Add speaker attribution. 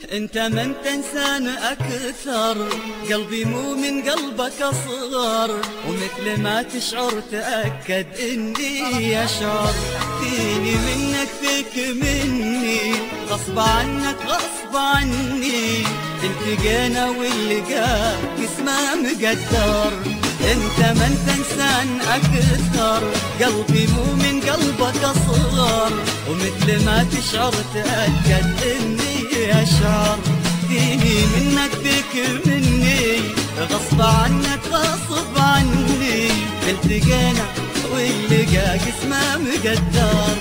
Speaker 1: انت من تنسان اكثر، قلبي مو من قلبك اصغر، ومثل ما تشعر تأكد اني اشعر، فيني منك فيك مني، غصب عنك غصب عني، التقينا واللقاء اسمه مقدر. انت من تنسان اكثر، قلبي مو من قلبك اصغر، ومثل ما تشعر تأكد اني اشعر، فيني منك فيك مني، غصب عنك غصب عني، التقينا واللقاء اسمه مقدر.